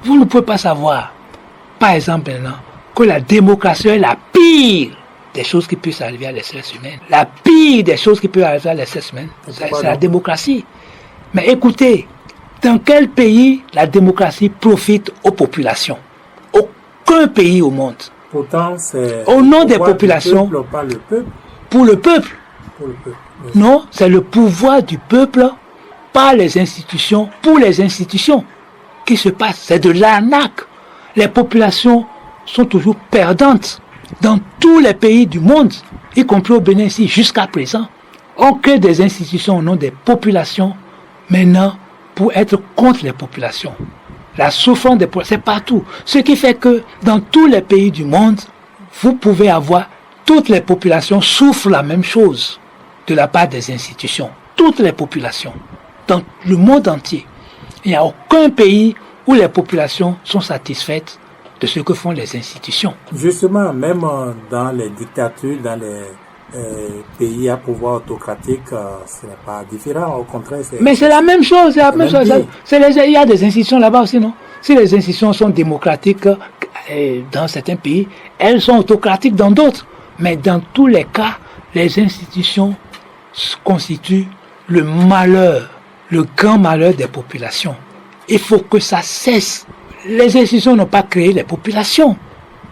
Vous ne pouvez pas savoir, par exemple maintenant, que la démocratie est la pire des choses qui puissent arriver à l'espèce humaine. La pire des choses qui peuvent arriver à l'espèce humaine, c'est la démocratie. Mais écoutez, dans quel pays la démocratie profite aux populations? Aucun pays au monde. Pourtant, c'est au nom des populations, peuple, pas le peuple. Pour le peuple. Pour le peuple. Oui. Non, c'est le pouvoir du peuple par les institutions, pour les institutions qui se passe. C'est de l'arnaque. Les populations sont toujours perdantes dans tous les pays du monde, y compris au Bénin ici, jusqu'à présent. On crée des institutions au nom des populations, maintenant, pour être contre les populations. La souffrance des populations, c'est partout. Ce qui fait que dans tous les pays du monde, vous pouvez avoir, toutes les populations souffrent la même chose de la part des institutions. Toutes les populations, dans le monde entier. Il n'y a aucun pays où les populations sont satisfaites de ce que font les institutions. Justement, même dans les dictatures, dans les pays à pouvoir autocratique, ce n'est pas différent, au contraire. Mais c'est la même chose, c'est la même chose. Il y a des institutions là-bas aussi, non? Si les institutions sont démocratiques dans certains pays, elles sont autocratiques dans d'autres. Mais dans tous les cas, les institutions constituent le malheur, le grand malheur des populations. Il faut que ça cesse. Les institutions n'ont pas créé les populations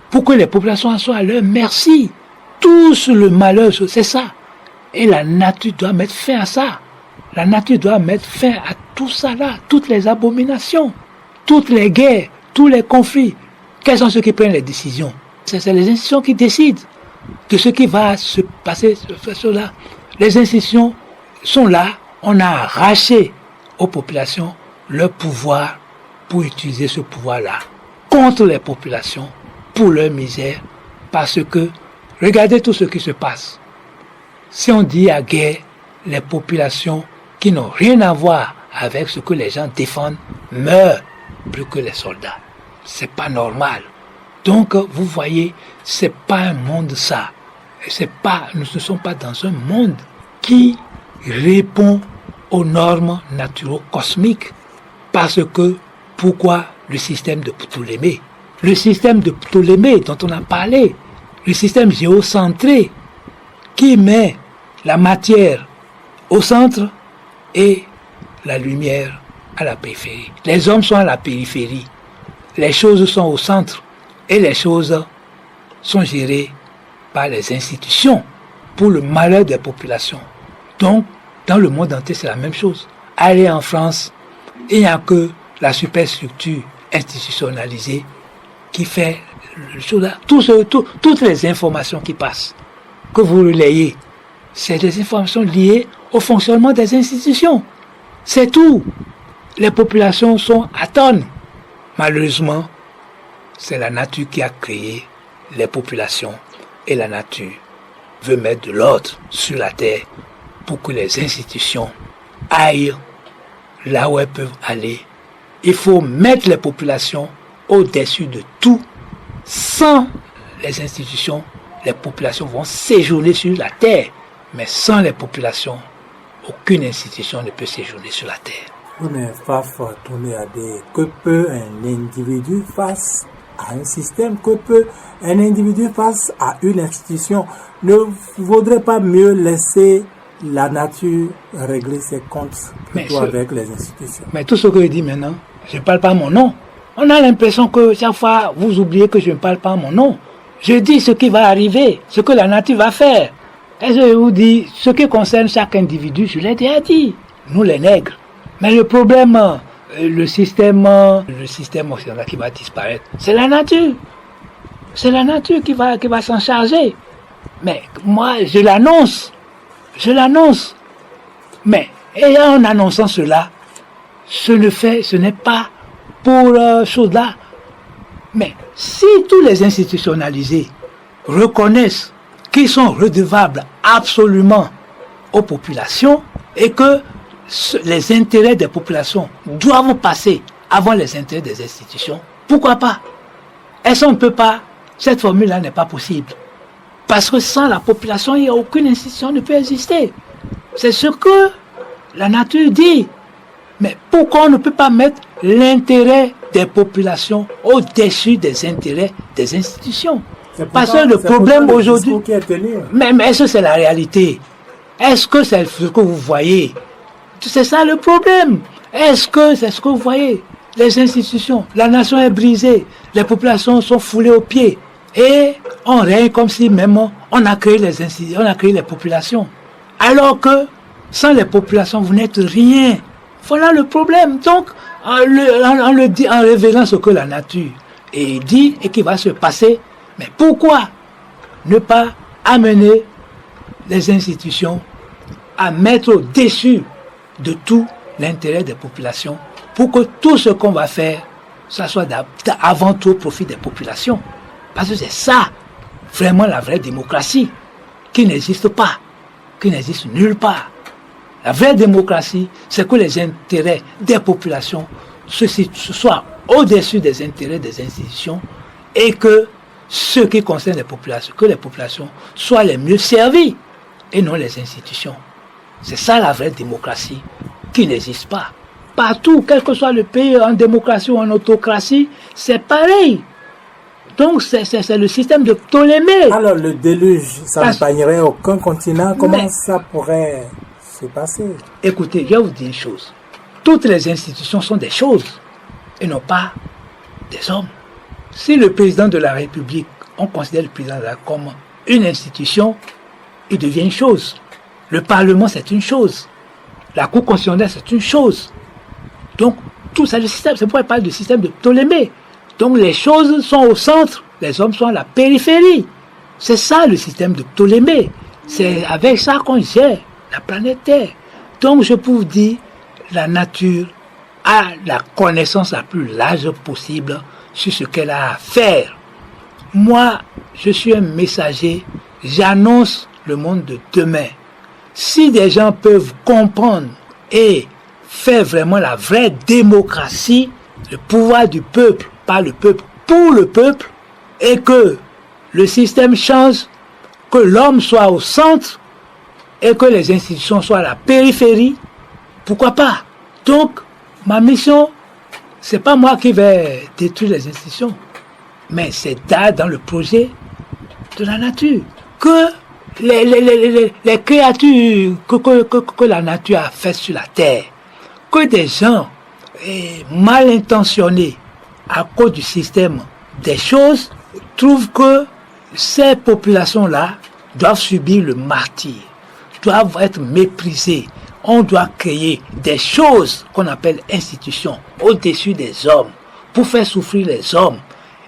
pour que les populations soient à leur merci. Tout le malheur, c'est ça. Et la nature doit mettre fin à ça. La nature doit mettre fin à tout ça là, toutes les abominations, toutes les guerres, tous les conflits. Quels sont ceux qui prennent les décisions? C'est les institutions qui décident de ce qui va se passer, cela. Les institutions sont là, on a arraché aux populations leur pouvoir pour utiliser ce pouvoir-là contre les populations, pour leur misère, parce que, regardez tout ce qui se passe. Si on dit à guerre, les populations qui n'ont rien à voir avec ce que les gens défendent meurent plus que les soldats. C'est pas normal. Donc, vous voyez, c'est pas un monde ça. Nous ne sommes pas dans un monde qui répond aux normes naturelles-cosmiques. Parce que, pourquoi le système de Ptolémée? Le système de Ptolémée dont on a parlé, le système géocentré, qui met la matière au centre et la lumière à la périphérie. Les hommes sont à la périphérie, les choses sont au centre et les choses sont gérées par les institutions pour le malheur des populations. Donc, dans le monde entier, c'est la même chose. Allez en France, il n'y a que la superstructure institutionnalisée qui fait toutes les informations qui passent, que vous relayez, c'est des informations liées au fonctionnement des institutions. C'est tout. Les populations sont atones. Malheureusement, c'est la nature qui a créé les populations et la nature veut mettre de l'ordre sur la terre pour que les institutions aillent là où elles peuvent aller. Il faut mettre les populations au-dessus de tout. Sans les institutions, les populations vont séjourner sur la terre. Mais sans les populations, aucune institution ne peut séjourner sur la terre. Oui, mais Faf Tourné a dit, que peut un individu face à un système, que peut un individu face à une institution? Ne vaudrait pas mieux laisser la nature régler ses comptes plutôt avec les institutions? Mais tout ce que je dis maintenant, je ne parle pas mon nom. On a l'impression que chaque fois, vous oubliez que je ne parle pas mon nom. Je dis ce qui va arriver, ce que la nature va faire. Et je vous dis, ce qui concerne chaque individu, je l'ai déjà dit, nous les nègres. Mais le problème, le système occidental qui va disparaître, c'est la nature. C'est la nature qui va s'en charger. Mais moi, je l'annonce. Mais, et en annonçant cela, ce n'est pas pour chose là. Mais si tous les institutionnalisés reconnaissent qu'ils sont redevables absolument aux populations et que les intérêts des populations doivent passer avant les intérêts des institutions, pourquoi pas? Est-ce qu'on ne peut pas? Cette formule-là n'est pas possible. Parce que sans la population, il n'y a aucune institution qui ne peut exister. C'est ce que la nature dit. Mais pourquoi on ne peut pas mettre l'intérêt des populations au-dessus des intérêts des institutions. Parce que le problème aujourd'hui... Mais est-ce que c'est la réalité? Est-ce que c'est ce que vous voyez? C'est ça le problème. Est-ce que c'est ce que vous voyez? Les institutions, la nation est brisée, les populations sont foulées aux pieds. Et on règne comme si même on a créé les institutions, on a créé les populations. Alors que sans les populations, vous n'êtes rien. Voilà le problème. Donc, en révélant ce que la nature dit et qui va se passer, mais pourquoi ne pas amener les institutions à mettre au-dessus de tout l'intérêt des populations pour que tout ce qu'on va faire, ça soit avant tout au profit des populations. Parce que c'est ça, vraiment la vraie démocratie, qui n'existe pas, qui n'existe nulle part. La vraie démocratie, c'est que les intérêts des populations soient au-dessus des intérêts des institutions et que ce qui concerne les populations, que les populations soient les mieux servies et non les institutions. C'est ça la vraie démocratie qui n'existe pas. Partout, quel que soit le pays, en démocratie ou en autocratie, c'est pareil. Donc c'est le système de Ptolémée. Alors le déluge, ça n'épargnerait aucun continent. Comment ça pourrait se passer? Écoutez, je vais vous dire une chose. Toutes les institutions sont des choses et non pas des hommes. Si le président de la République, on considère le président de la République comme une institution, il devient une chose. Le Parlement, c'est une chose. La Cour constitutionnelle, c'est une chose. Donc, tout ça, le système, c'est pourquoi il parle du système de Ptolémée. Donc, les choses sont au centre, les hommes sont à la périphérie. C'est ça, le système de Ptolémée. C'est avec ça qu'on gère la planète Terre. Donc, je peux vous dire, la nature a la connaissance la plus large possible sur ce qu'elle a à faire. Moi, je suis un messager, j'annonce le monde de demain. Si des gens peuvent comprendre et faire vraiment la vraie démocratie, le pouvoir du peuple, par le peuple, pour le peuple, et que le système change, que l'homme soit au centre et que les institutions soient à la périphérie, pourquoi pas? Donc, ma mission, c'est pas moi qui vais détruire les institutions, mais c'est dans le projet de la nature que les créatures que la nature a faites sur la terre, que des gens mal intentionnés à cause du système des choses trouvent que ces populations-là doivent subir le martyre, doivent être méprisées. On doit créer des choses qu'on appelle institutions au-dessus des hommes pour faire souffrir les hommes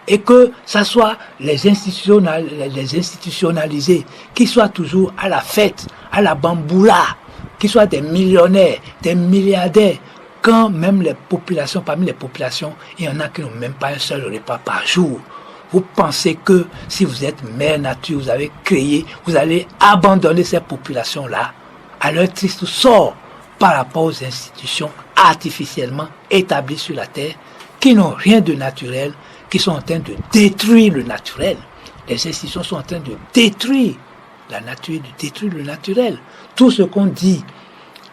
et que ça soit les institutionnalisés qui soient toujours à la fête, à la bamboula, qui soient des millionnaires, des milliardaires, quand même les populations, parmi les populations, il y en a qui n'ont même pas un seul repas par jour. Vous pensez que si vous êtes mère nature, vous avez créé, vous allez abandonner ces populations-là à leur triste sort par rapport aux institutions artificiellement établies sur la terre, qui n'ont rien de naturel, qui sont en train de détruire le naturel. Les institutions sont en train de détruire la nature, de détruire le naturel. Tout ce qu'on dit,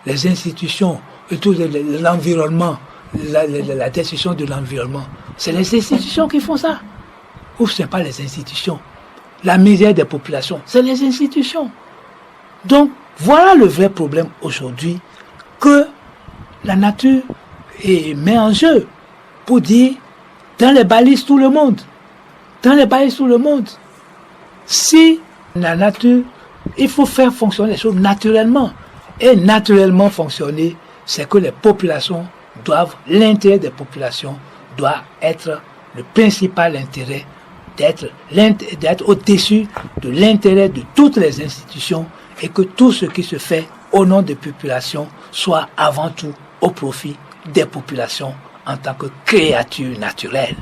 les institutions, tout l'environnement, la destruction de l'environnement, c'est les institutions qui font ça. Ou ce n'est pas les institutions. La misère des populations, c'est les institutions. Donc, voilà le vrai problème aujourd'hui que la nature met en jeu pour dire dans les balises tout le monde. Dans les balises tout le monde. Si la nature, il faut faire fonctionner les choses naturellement. Et naturellement fonctionner, c'est que les populations doivent, l'intérêt des populations doit être le principal intérêt, d'être au-dessus de l'intérêt de toutes les institutions et que tout ce qui se fait au nom des populations soit avant tout au profit des populations en tant que créatures naturelles.